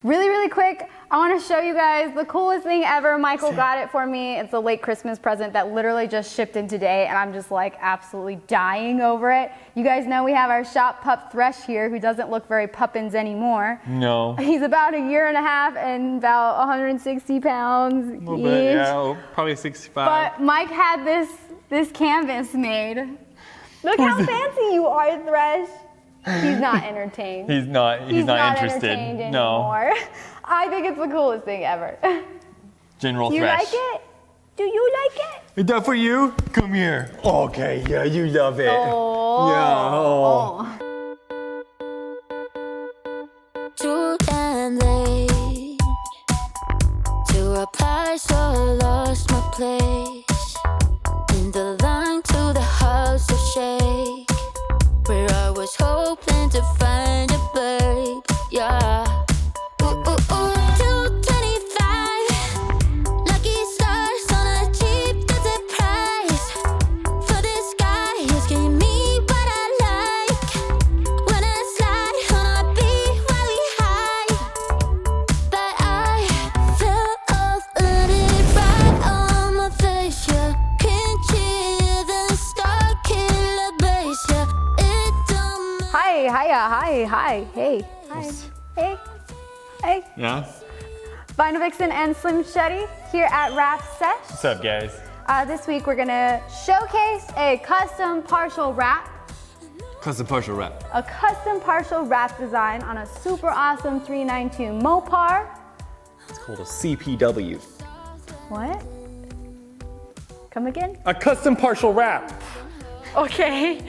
Really, really quick, I want to show you guys the coolest thing ever. Michael got it for me. It's a late Christmas present that literally just shipped in today, and I'm just like absolutely dying over it. You guys know we have our shop pup Thresh here, who doesn't look very puppins anymore. No. He's about 1.5 years and about 160 pounds. A little bit, yeah, probably 65. But Mike had this canvas made. Look how fancy you are, Thresh. He's not entertained. He's not interested. Entertained anymore. No. I think it's the coolest thing ever. General You Thresh. like it? Do you like it? Is that for you? Come here. Okay, yeah, you love it. Oh. Yeah. Oh. Too damn late to apply, so I lost my place in the line to the house of shake, where I was hoping to find a babe. Yeah. Ooh, ooh, ooh. 225 lucky stars on a cheap desert price. For this guy who's giving me what I like. When I slide on a BYD high, but I fell off, let it right on my face. Yeah, can't hear the star killer bass. Yeah, it don't matter. Hi, hiya, hi, hey, hi, hey. Yeah? Vinyl Vixen and Slim Shetty here at Wrap Sesh. What's up, guys? This week we're gonna showcase a custom partial wrap. Custom partial wrap. A custom partial wrap design on a super awesome 392 Mopar. It's called a CPW. What? Come again? A custom partial wrap. Okay.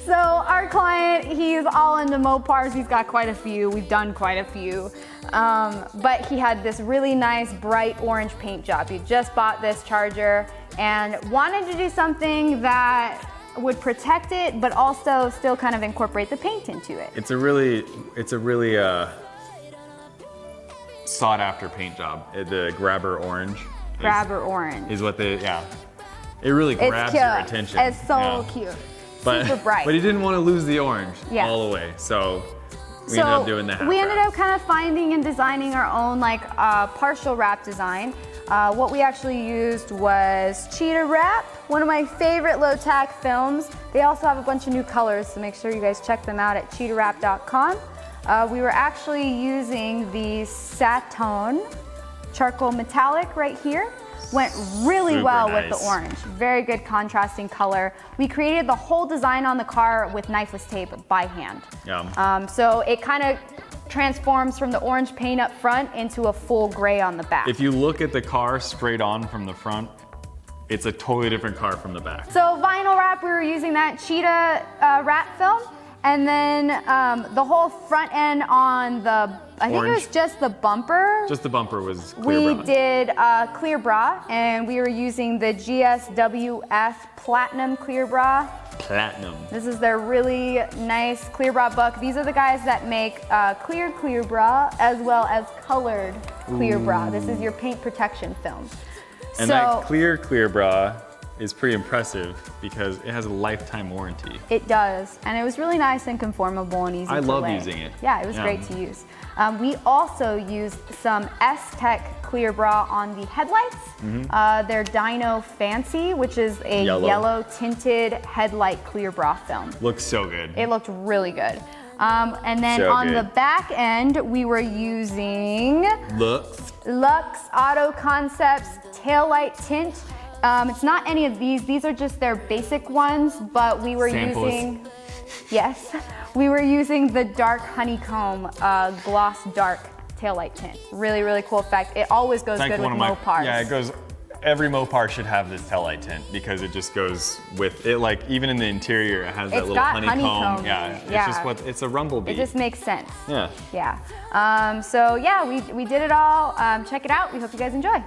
So our client, he's all into Mopars. He's got quite a few. We've done quite a few. But he had this really nice bright orange paint job. He just bought this Charger and wanted to do something that would protect it, but also still kind of incorporate the paint into it. It's a really sought after paint job. The grabber orange. Grabber orange. Is what they, yeah. It really It's grabs cute. your attention. It's so Yeah. cute. But, Super bright. But he didn't want to lose the orange Yeah. all the way, so we ended up doing the half we ended wrap. up kind of finding and designing our own partial wrap design. What we actually used was cheetah wrap, one of my favorite low tack films. They also have a bunch of new colors, so make sure you guys check them out at cheetahwrap.com. We were actually using the Satin charcoal metallic right here. Went really Super well with nice. the orange. Very good contrasting color. We created the whole design on the car with knifeless tape by hand. Yeah. So it kind of transforms from the orange paint up front into a full gray on the back. If you look at the car straight on from the front, it's a totally different car from the back. So vinyl wrap, we were using that cheetah wrap film. And then the whole front end on the, I think it was Orange. just the bumper. Just the bumper was clear We brown. did clear bra, and we were using the GSWF Platinum clear bra. Platinum. This is their really nice clear bra book. These are the guys that make clear bra as well as colored clear bra. This is your paint protection film. And that clear bra is pretty impressive because it has a lifetime warranty. It does, and it was really nice and conformable and easy to I love lay. using it. Yeah, it was great to use. We also used some S-Tech clear bra on the headlights. They're Dyno Fancy, which is a yellow tinted headlight clear bra film. Looks so good. It looked really good. And then So on good. the back end, we were using Looks. Lux Auto Concepts taillight tint. It's not any of these are just their basic ones, but we were Samples. we were using the dark honeycomb gloss dark taillight tint. Really, really cool effect. It always goes It's like good with one of my, Mopars. yeah, it goes, every Mopar should have this taillight tint because it just goes with it, like even in the interior, it has that It's little got honeycomb. honeycomb Yeah, in it, it's yeah. just what, it's a rumblebee. It just makes sense. Yeah. Yeah. So yeah, we did it all. Check it out. We hope you guys enjoy.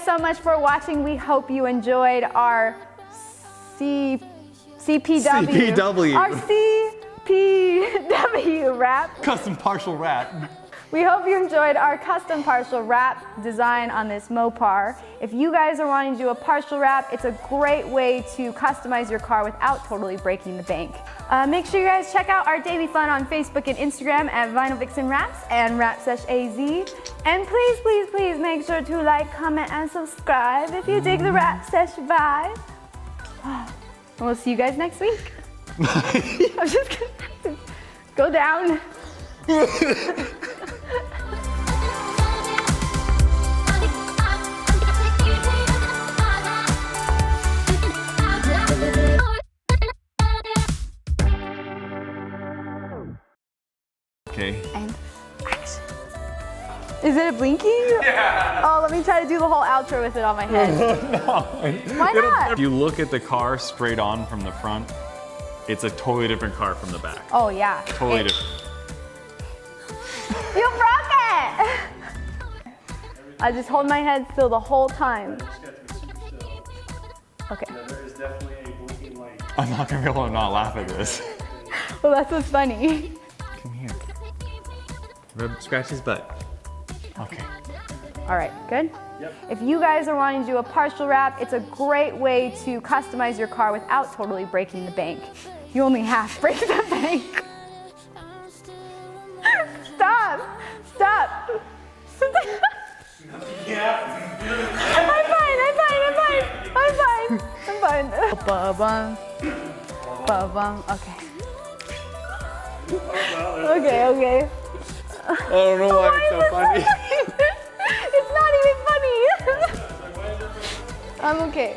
so much for watching. We hope you enjoyed our CPW. Our CPW wrap. Custom partial wrap. We hope you enjoyed our custom partial wrap design on this Mopar. If you guys are wanting to do a partial wrap, it's a great way to customize your car without totally breaking the bank. Make sure you guys check out our daily fun on Facebook and Instagram at Vinyl Vixen Wraps and Wrap_AZ. And please, please, please make sure to like, comment, and subscribe if you dig the Wrap Sesh vibe. And we'll see you guys next week. I'm just gonna go down. Okay. And action. Is it a blinking? Yeah. Oh, let me try to do the whole outro with it on my head. No. Why not? If you look at the car straight on from the front, it's a totally different car from the back. Oh yeah. Totally different. You broke it! I just hold my head still the whole time. Okay. There is definitely a blinking light. I'm not gonna be able to not laugh at this. Well, that's what's funny. Come here. Scratch his butt. Okay. All right, good? Yep. If you guys are wanting to do a partial wrap, it's a great way to customize your car without totally breaking the bank. You only half break the bank. Stop! Stop! I'm fine. Ba-bum. Ba-bum. Okay. Okay. I don't know why it's so funny. It's not even funny. I'm okay.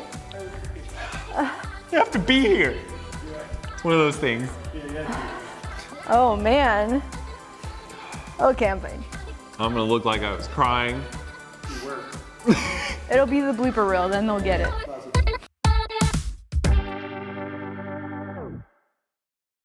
You have to be here. It's one of those things. Oh man. Okay, I'm fine. I'm gonna look like I was crying. It'll be the blooper reel, then they'll get it.